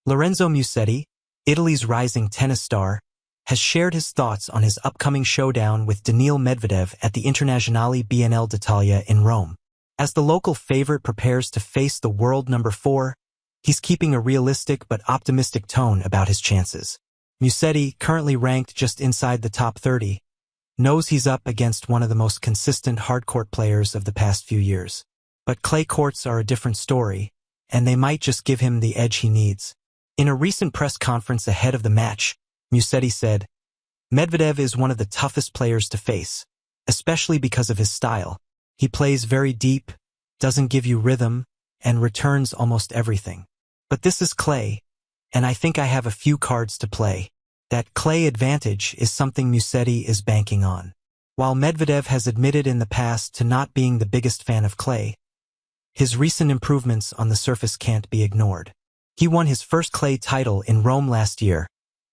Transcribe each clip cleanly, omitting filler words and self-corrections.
Lorenzo Musetti, Italy's rising tennis star, has shared his thoughts on his upcoming showdown with Daniil Medvedev at the Internazionale BNL d'Italia in Rome. As the local favorite prepares to face the world number 4, he's keeping a realistic but optimistic tone about his chances. Musetti, currently ranked just inside the top 30, knows he's up against one of the most consistent hardcourt players of the past few years. But clay courts are a different story, and they might just give him the edge he needs. In a recent press conference ahead of the match, Musetti said, "Medvedev is one of the toughest players to face, especially because of his style. He plays very deep, doesn't give you rhythm, and returns almost everything. But this is clay, and I think I have a few cards to play." That clay advantage is something Musetti is banking on. While Medvedev has admitted in the past to not being the biggest fan of clay, his recent improvements on the surface can't be ignored. He won his first clay title in Rome last year,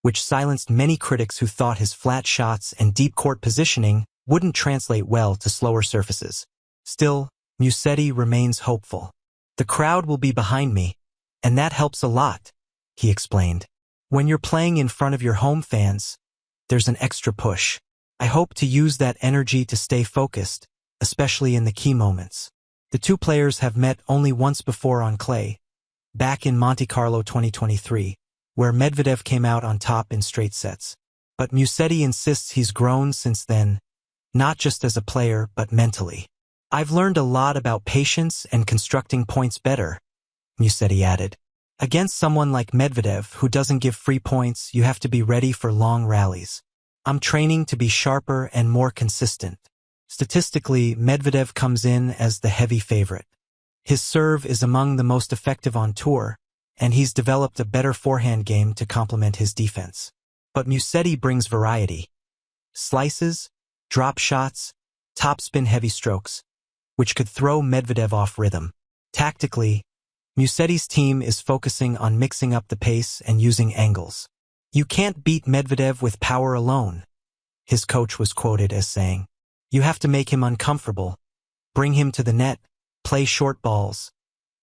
which silenced many critics who thought his flat shots and deep court positioning wouldn't translate well to slower surfaces. Still, Musetti remains hopeful. "The crowd will be behind me, and that helps a lot," he explained. "When you're playing in front of your home fans, there's an extra push. I hope to use that energy to stay focused, especially in the key moments." The two players have met only once before on clay, back in Monte Carlo 2023, where Medvedev came out on top in straight sets. But Musetti insists he's grown since then, not just as a player but mentally. "I've learned a lot about patience and constructing points better," Musetti added. "Against someone like Medvedev who doesn't give free points, you have to be ready for long rallies. I'm training to be sharper and more consistent." Statistically, Medvedev comes in as the heavy favorite. His serve is among the most effective on tour, and he's developed a better forehand game to complement his defense. But Musetti brings variety. Slices, drop shots, topspin heavy strokes, which could throw Medvedev off rhythm. Tactically, Musetti's team is focusing on mixing up the pace and using angles. "You can't beat Medvedev with power alone," his coach was quoted as saying. "You have to make him uncomfortable, bring him to the net, play short balls,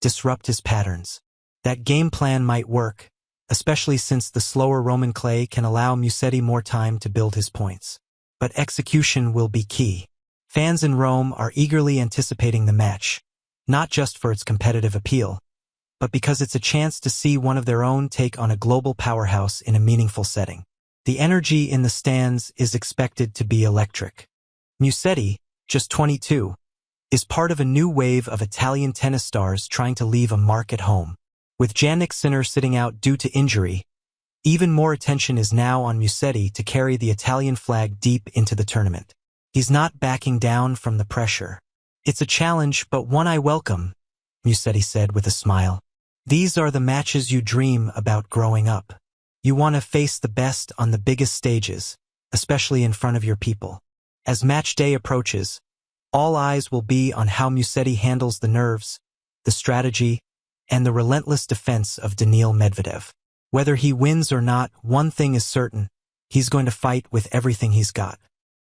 disrupt his patterns." That game plan might work, especially since the slower Roman clay can allow Musetti more time to build his points. But execution will be key. Fans in Rome are eagerly anticipating the match, not just for its competitive appeal, but because it's a chance to see one of their own take on a global powerhouse in a meaningful setting. The energy in the stands is expected to be electric. Musetti, just 22, is part of a new wave of Italian tennis stars trying to leave a mark at home. With Jannik Sinner sitting out due to injury, even more attention is now on Musetti to carry the Italian flag deep into the tournament. He's not backing down from the pressure. "It's a challenge, but one I welcome," Musetti said with a smile. "These are the matches you dream about growing up. You want to face the best on the biggest stages, especially in front of your people." As match day approaches, all eyes will be on how Musetti handles the nerves, the strategy, and the relentless defense of Daniil Medvedev. Whether he wins or not, one thing is certain: he's going to fight with everything he's got.